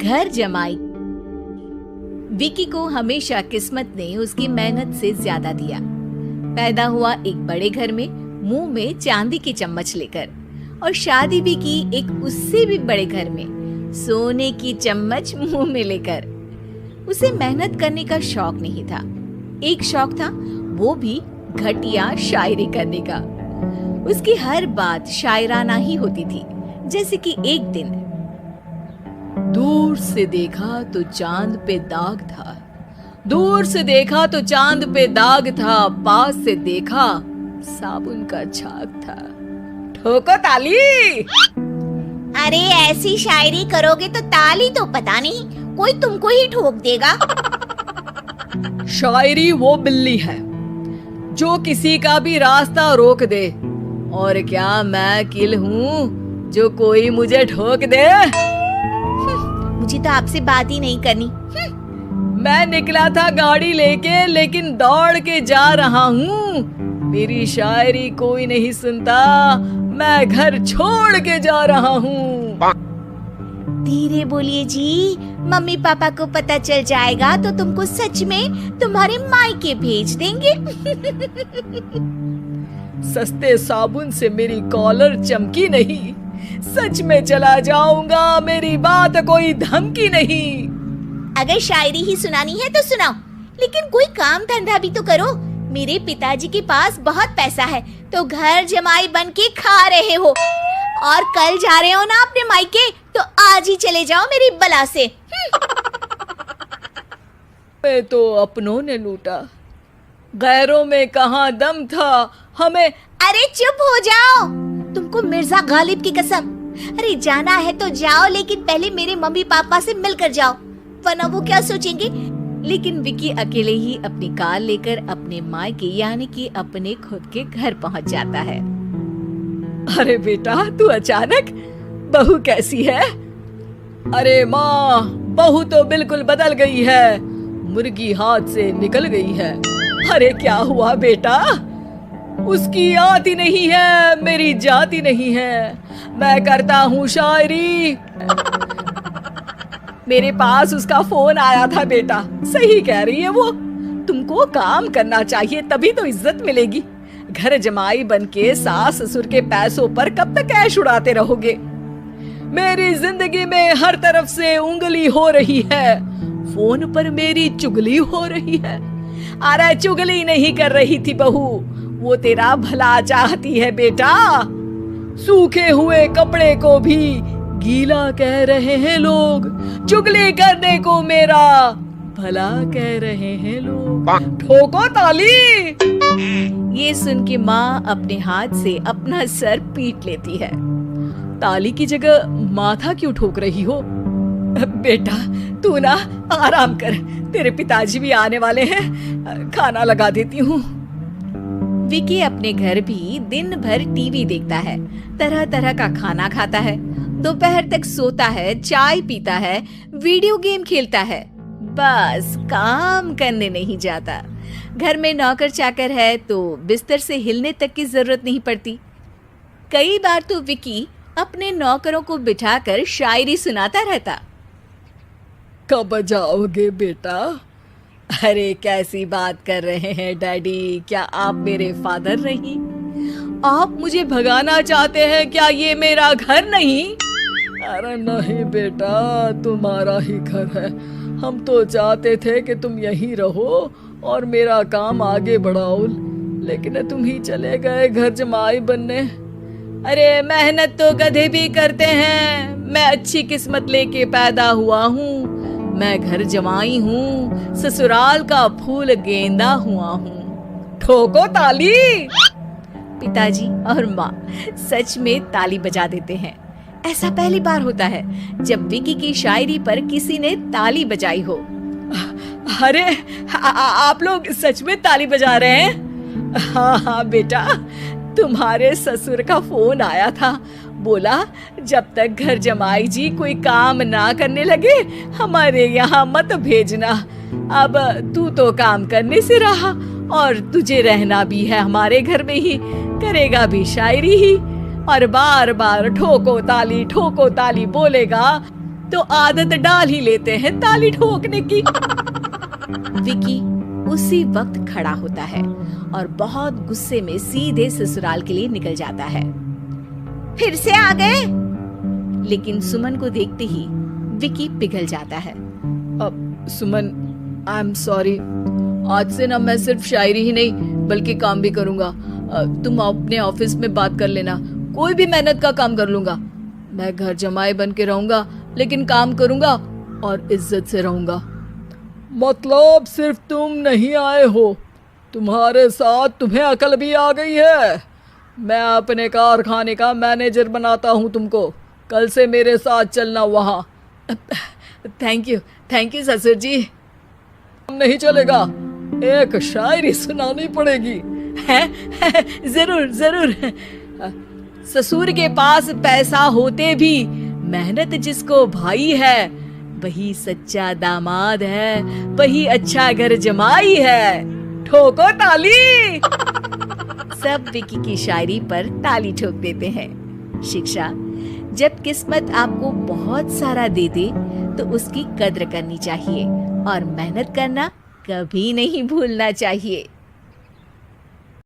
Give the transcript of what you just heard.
घर जमाई। विकी को हमेशा किस्मत ने उसकी मेहनत से ज्यादा दिया। पैदा हुआ एक बड़े घर में, मुंह में चांदी की चम्मच लेकर, और शादी भी की एक उससे भी बड़े घर में, सोने की चम्मच मुंह में लेकर। उसे मेहनत करने का शौक नहीं था। एक शौक था, वो भी घटिया शायरी करने का। उसकी हर बात शायराना ही होती थी। जैसे कि एक दिन, दूर से देखा तो चांद पे दाग था, दूर से देखा तो चांद पे दाग था, पास से देखा साबुन का छाग था। ठोको ताली। अरे ऐसी शायरी करोगे तो ताली तो पता नहीं कोई तुमको ही ठोक देगा। शायरी वो बिल्ली है जो किसी का भी रास्ता रोक दे, और क्या मैं किल हूँ जो कोई मुझे ठोक दे। मुझे तो आपसे बात ही नहीं करनी। मैं निकला था गाड़ी लेके, लेकिन दौड़ के जा रहा हूँ। मेरी शायरी कोई नहीं सुनता, मैं घर छोड़ के जा रहा हूँ। धीरे बोलिए जी, मम्मी पापा को पता चल जाएगा तो तुमको सच में तुम्हारे मायके भेज देंगे। सस्ते साबुन से मेरी कॉलर चमकी नहीं, सच में चला जाऊंगा, मेरी बात कोई धमकी नहीं। अगर शायरी ही सुनानी है तो सुनाओ, लेकिन कोई काम धंधा भी तो करो। मेरे पिताजी के पास बहुत पैसा है, तो घर जमाई बन के खा रहे हो, और कल जा रहे हो ना अपने मायके, तो आज ही चले जाओ मेरी बला से। मैं तो अपनों ने लूटा, गैरों में कहाँ दम था हमें। अरे चुप हो जाओ, तुमको मिर्जा गालिब की कसम। अरे जाना है तो जाओ, लेकिन पहले मेरे मम्मी पापा से मिलकर जाओ, वरना वो क्या सोचेंगे। लेकिन विकी अकेले ही अपनी कार लेकर अपने मायके यानी कि अपने खुद के घर पहुंच जाता है। अरे बेटा, तू अचानक, बहू कैसी है? अरे माँ, बहू तो बिल्कुल बदल गई है, मुर्गी हाथ से निकल गई है। अरे क्या हुआ बेटा? उसकी आती नहीं है, मेरी जाती नहीं है। मैं करता हूँ शायरी। मेरे पास उसका फोन आया था बेटा, सही कह रही है वो। तुमको काम करना चाहिए, तभी तो इज्जत मिलेगी। घर जमाई बनके सास ससुर के पैसों पर कब तक ऐश उड़ाते रहोगे? मेरी जिंदगी में हर तरफ से उंगली हो रही है, फोन पर मेरी चुगली हो रही है। अरे चुगली नहीं कर रही थी बहू, वो तेरा भला चाहती है बेटा। सूखे हुए कपड़े को भी गीला कह रहे हैं लोग, चुगली करने को मेरा भला कह रहे हैं लोग। ठोको ताली। ये सुन के माँ अपने हाथ से अपना सर पीट लेती है। ताली की जगह माथा क्यों ठोक रही हो? बेटा तू ना आराम कर, तेरे पिताजी भी आने वाले हैं, खाना लगा देती हूँ। विकी अपने घर भी दिन भर टीवी देखता है, तरह तरह का खाना खाता है, दोपहर तक सोता है, चाय पीता है, वीडियो गेम खेलता है, बस काम करने नहीं जाता। घर में नौकर चाकर है तो बिस्तर से हिलने तक की जरूरत नहीं पड़ती। कई बार तो विकी अपने नौकरों को बिठाकर शायरी सुनाता रहता। कब जाओगे बेटा? अरे कैसी बात कर रहे हैं डैडी, क्या आप मेरे फादर नहीं? आप मुझे भगाना चाहते हैं क्या? ये मेरा घर नहीं। अरे नहीं बेटा, तुम्हारा ही घर है। हम तो चाहते थे कि तुम यहीं रहो और मेरा काम आगे बढ़ाओ, लेकिन तुम ही चले गए घर जमाई बनने। अरे मेहनत तो गधे भी करते हैं, मैं अच्छी किस्मत लेके पैदा हुआ हूँ, मैं घर जमाई हूँ, ससुराल का फूल गेंदा हुआ हूँ। ठोको ताली। पिताजी और माँ सच में ताली बजा देते हैं। ऐसा पहली बार होता है जब विकी की शायरी पर किसी ने ताली बजाई हो। अरे आप लोग सच में ताली बजा रहे हैं? हाँ हाँ बेटा, तुम्हारे ससुर का फोन आया था, बोला जब तक घर जमाई जी कोई काम ना करने लगे हमारे यहाँ मत भेजना। अब तू तो काम करने से रहा और तुझे रहना भी है हमारे घर में ही, करेगा भी शायरी ही और बार बार ठोको ताली बोलेगा तो आदत डाल ही लेते हैं ताली ठोकने की। विकी उसी वक्त खड़ा होता है और बहुत गुस्से में सीधे ससुराल के लिए निकल जाता है। फिर से आ गए? लेकिन सुमन को देखते ही विकी पिघल जाता है। अब सुमन, आई एम सॉरी। आज से ना मैं सिर्फ शायरी ही नहीं बल्कि काम भी करूंगा। तुम अपने ऑफिस में बात कर लेना, कोई भी मेहनत का काम कर लूंगा। मैं घर जमाई बन के रहूंगा लेकिन काम करूंगा और इज्जत से रहूंगा। मतलब सिर्फ तुम नहीं आए हो, तुम्हारे साथ तुम्हें अकल भी आ गई है। मैं अपने कारखाने का मैनेजर बनाता हूँ तुमको। कल से मेरे साथ चलना वहाँ। थैंक यू ससुर जी। नहीं चलेगा, एक शायरी सुनानी पड़ेगी। है जरूर जरूर। ससुर के पास पैसा होते भी मेहनत जिसको भाई है, वही सच्चा दामाद है, वही अच्छा घर जमाई है। ठोको ताली। सब विकी की शायरी पर ताली ठोक देते हैं। शिक्षा, जब किस्मत आपको बहुत सारा दे दे तो उसकी कद्र करनी चाहिए और मेहनत करना कभी नहीं भूलना चाहिए।